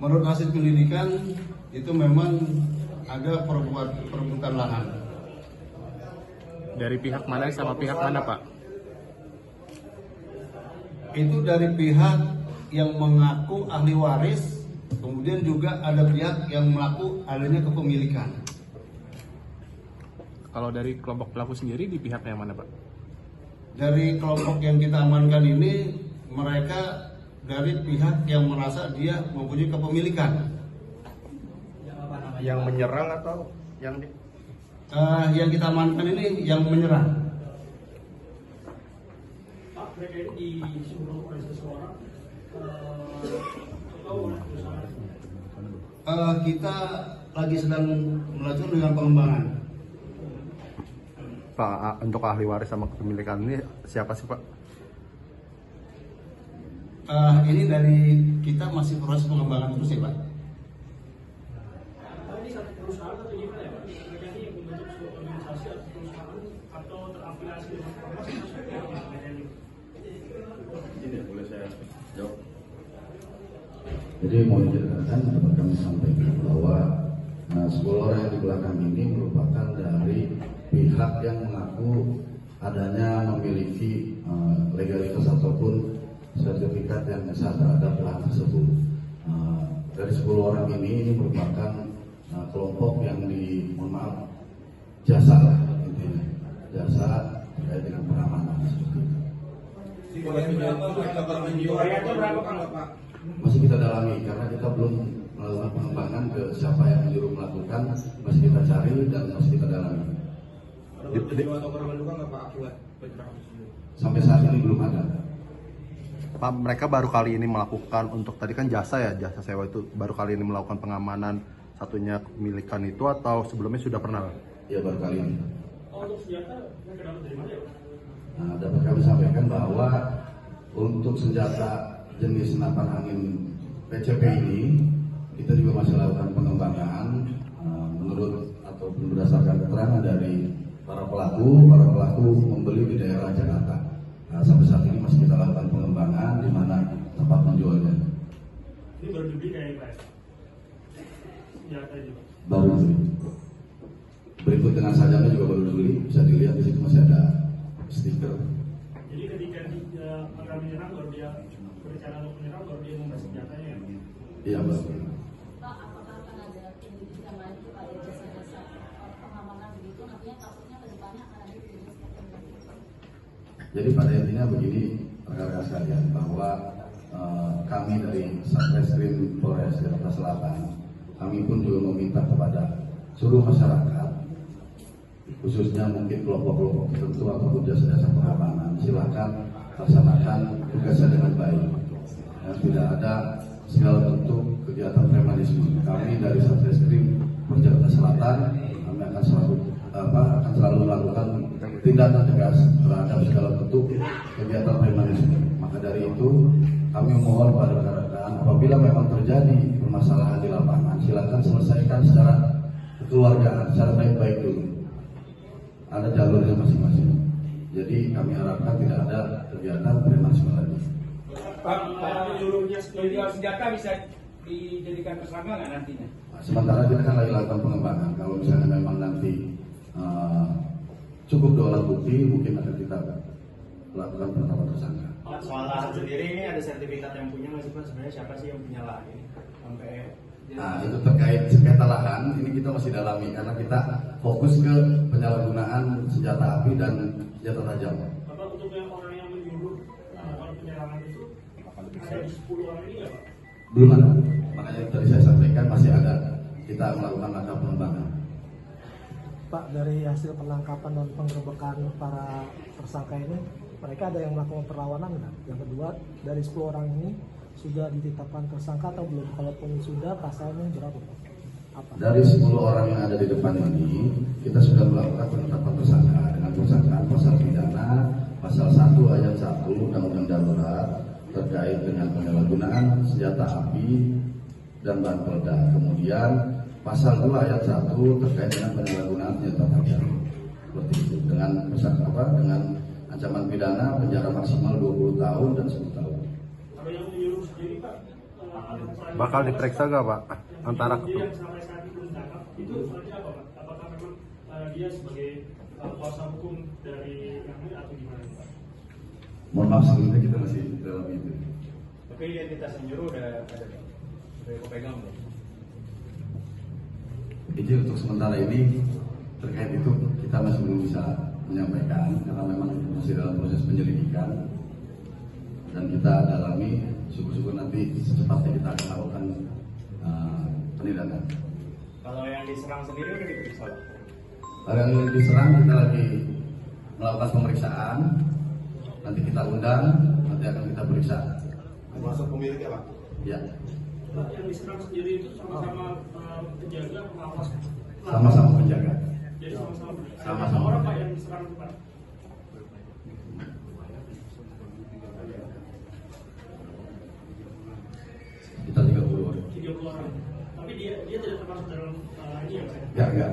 Menurut hasil penyelidikan itu memang ada perebutan lahan. Dari pihak mana sama pihak mana, Pak? Itu dari pihak yang mengaku ahli waris, kemudian juga ada pihak yang mengaku adanya kepemilikan. Kalau dari kelompok pelaku sendiri di pihak yang mana, Pak? Dari kelompok yang kita amankan ini, mereka dari pihak yang merasa dia mempunyai kepemilikan. Yang menyerang atau yang Yang kita amankan ini yang menyerang. Pak, mereka ini disuruh oleh seseorang atau oleh perusahaan? Kita lagi sedang melakukan dengan pengembangan. Pak, untuk ahli waris sama kepemilikan ini siapa sih, Pak? Ini dari kita masih proses pengembangan terus ya, Pak. Ini satu perusahaan atau gimana ya, Pak? Mereka ini yang membentuk sebuah organisasi atau perusahaan atau terafiliasi dengan ormas atau seperti apa? Ini boleh saya jawab. Jadi mau dijelaskan dapat kami sampaikan bahwa 10 orang yang di belakang ini merupakan dari pihak yang mengaku adanya memiliki legalitas ataupun sertifikat yang sah terhadap lahan tersebut. Dari 10 orang ini merupakan kelompok yang jasa lah intinya, jasa terkait dengan pengamanan seperti itu. Masih kita dalami karena kita belum melakukan pengembangan ke siapa yang menyuruh melakukan, masih kita cari dan masih kita dalami. Sampai saat ini belum ada. Pak, mereka baru kali ini melakukan untuk tadi kan jasa ya, jasa sewa itu baru kali ini melakukan pengamanan satunya kepemilikan itu atau sebelumnya sudah pernah? Ya baru kali ini. Untuk senjata mereka dapat dari mana ya, Pak? Dapat kami sampaikan bahwa untuk senjata jenis senapan angin PCP ini kita juga masih lakukan pengembangan menurut ataupun berdasarkan keterangan dari para pelaku membeli di daerah Jakarta. Sampai saat ini masih kita lakukan pengembangan di mana tempat menjualnya. Ini baru dibeli kayak Pak? Senjata ini, Pak? Baru dibeli. Berikut dengan sajamnya juga baru dibeli, bisa dilihat di situ masih ada stiker. Jadi ketika dia akan menyerang, baru dia berencana untuk menyerang, baru dia membeli senjatanya ya? Iya, Mbak. Pak, apakah akan ada penyelidikan lain kepada jasa-jasa pengamanan begitu? Nantinya takutnya ke depannya akan ada penyelidikan seperti itu. Jadi pada intinya begini, rekan-rekan sekalian, bahwa kami dari Satreskrim Polres Jakarta Selatan, kami pun juga meminta kepada seluruh masyarakat, khususnya mungkin kelompok-kelompok tertentu ataupun jasa-jasa pengamanan, silakan laksanakan tugasnya dengan baik. Tidak ada segala bentuk kegiatan premanisme. Kami dari Satreskrim Polres Jakarta Selatan, kami akan selalu melakukan tindakan tegas terhadap segala bentuk kegiatan premanisme. Maka dari itu kami mohon pada rekan-rekan, apabila memang terjadi permasalahan di lapangan, silakan selesaikan secara kekeluargaan, secara baik-baik dulu. Ada jalurnya masing-masing. Jadi kami harapkan tidak ada kegiatan premanisme lagi. Pak, penyuluhnya penjual senjata bisa dijadikan tersangka nggak nantinya? Sementara kita kan lagi lakukan pengembangan. Kalau misalnya memang nanti cukup 2 alat bukti, mungkin akan kita lakukan penetapan tersangka. Soal lahan sendiri ini ada sertifikat yang punya nggak sih Pak? Sebenarnya siapa sih yang punya lahan ini? Sampai itu terkait sengketa lahan, ini kita masih dalami karena kita fokus ke penyalahgunaan senjata api dan senjata tajam. Bapak, untuk yang orang yang menyuruh melakukan penyerangan itu ada di 10 orang ini nggak, Pak? Belum ada, makanya tadi saya sampaikan masih ada, kita melakukan langkah pengembangan. Pak, dari hasil penangkapan dan penggerbekan para tersangka ini, mereka ada yang melakukan perlawanan nggak? Yang kedua, dari 10 orang ini sudah ditetapkan tersangka atau belum? Kalaupun sudah, pasalnya berapa? Apa? Dari 10 orang yang ada di depan ini, kita sudah melakukan penetapan tersangka dengan tersangkaan pasal pidana, pasal 1 ayat 1 Undang-Undang Darurat terkait dengan penyalahgunaan senjata api dan bahan peledak. Kemudian pasal 2 ayat 1 terkait dengan penyalahgunaan senjata tajam. Seperti itu, dengan dengan ancaman pidana penjara maksimal 20 tahun dan 10 tahun. Kalau yang menyuruh sendiri, Pak, Bakal diperiksa gak Pak? Antara Jadi yang sampai saat itu ditangkap itu selanjutnya apa Pak? Apakah memang dia sebagai kuasa hukum dari yang ini atau gimana Pak? Mohon maaf sebelumnya kita masih dalam itu. Tapi identitas yang nyuruh udah ada Pak? Udah pegang belum? Jadi untuk sementara ini terkait itu kita masih belum bisa menyampaikan karena memang masih dalam proses penyelidikan dan kita dalami, syukur-syukur nanti secepatnya kita akan lakukan penindakan. Kalau yang diserang sendiri udah diperiksa Pak? Kalau yang diserang kita lagi melakukan pemeriksaan, nanti kita undang, nanti akan kita periksa. Termasuk pemiliknya Pak? Ya, Pak, yang diserang sendiri itu sama-sama penjaga pengawas? sama-sama penjaga. Jadi sama-sama penjaga. Sama-sama. Berapa orang Pak yang diserang itu Pak? Kita 30 orang. 30 orang. Tapi dia tidak termasuk dalam ini ya Pak? Enggak.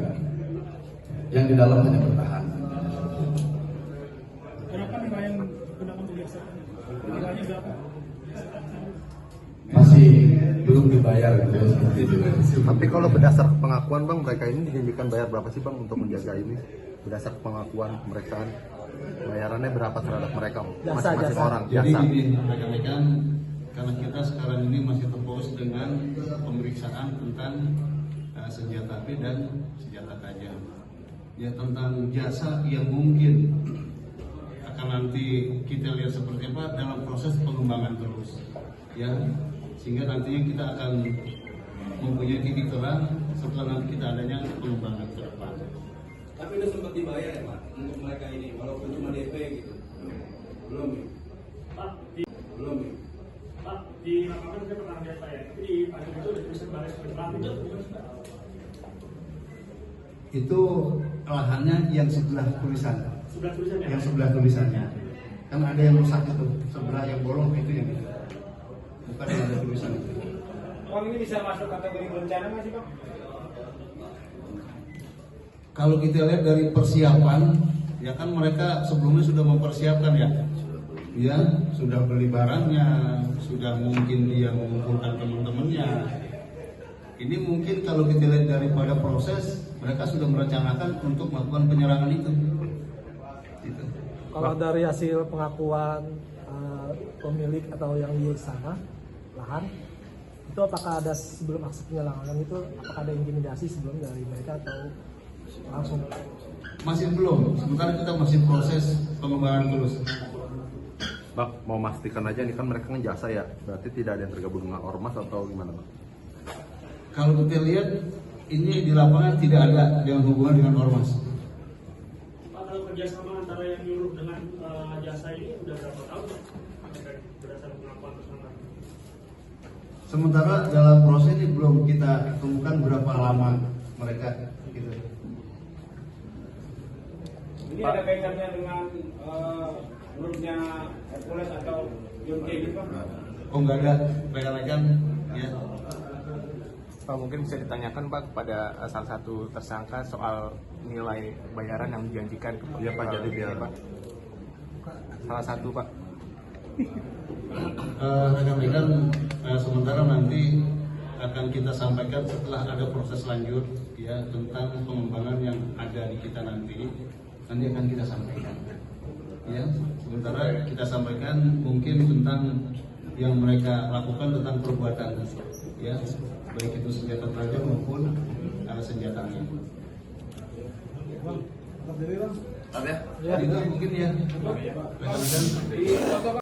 Yang di dalam hanya bertahan. Berapa nilai yang gunakan untuk biasa? Nilainya berapa? Masih belum dibayar gitu ya, seperti itu. Tapi kalau berdasar pengakuan Bang, mereka ini dijanjikan bayar berapa sih Bang untuk menjaga ini? Berdasar pengakuan pemeriksaan, bayarannya berapa terhadap mereka masing-masing Jasa. orang? Jadi Jasa. ini rekan-rekan, karena kita sekarang ini masih terfokus dengan pemeriksaan tentang senjata api dan senjata tajam. Ya tentang jasa yang mungkin akan nanti kita lihat seperti apa dalam proses pengembangan terus. Ya, sehingga nantinya kita akan mempunyai titik terang setelah nanti kita adanya pengembangan ke depan. Tapi udah sempat dibayar ya Pak untuk mereka ini, walaupun cuma DP gitu. Belum ya? Pak, Belum ya? Pak, di lapangan saya pernah lihat Pak ya. Tapi di pagi itu ada tulisan baris berapa itu? Itu lahannya yang sebelah tulisan. Sebelah tulisan ya? Yang sebelah tulisannya. Kan ada yang rusak itu, sebelah yang bolong itu yang itu. Bukan yang ada tulisan itu. Uang ini bisa masuk kategori berencana nggak sih Pak? Kalau kita lihat dari persiapan, ya kan mereka sebelumnya sudah mempersiapkan ya. Ya, sudah beli barangnya, sudah mungkin dia mengumpulkan teman-temannya. Ini mungkin kalau kita lihat daripada proses, mereka sudah merencanakan untuk melakukan penyerangan itu. Gitu. Kalau dari hasil pengakuan pemilik atau yang di sana lahan, itu apakah ada sebelum aksi penyerangan itu apakah ada intimidasi sebelum dari mereka atau langsung? Masih belum, sementara kita masih proses pengembangan terus. Bang, mau memastikan aja ini kan mereka ngejasa ya, berarti tidak ada yang tergabung dengan ormas atau gimana Bang? Kalau kita lihat ini di lapangan tidak ada yang hubungan dengan ormas. Pak, kalau kerjasama antara yang nyuruh dengan jasa ini udah berapa tahun Pak? Berdasarkan pengakuan tersangka. Sementara dalam proses ini belum kita temukan berapa lama mereka gitu. Ini ada kaitannya dengan grupnya Hercules atau Yonke gitu Pak? Oh enggak ada, rekan-rekan ya. Pak, mungkin bisa ditanyakan Pak kepada salah satu tersangka soal nilai bayaran yang dijanjikan kepada Iya, Pak, jadi biar Pak. Salah satu Pak. Rekan-rekan sementara nanti akan kita sampaikan setelah ada proses lanjut ya tentang pengembangan yang ada di kita nanti akan kita sampaikan ya. Sementara kita sampaikan mungkin tentang yang mereka lakukan tentang perbuatan ya, baik itu senjata tajam maupun senjatanya. Ada ya? Itu mungkin ya rekan-rekan.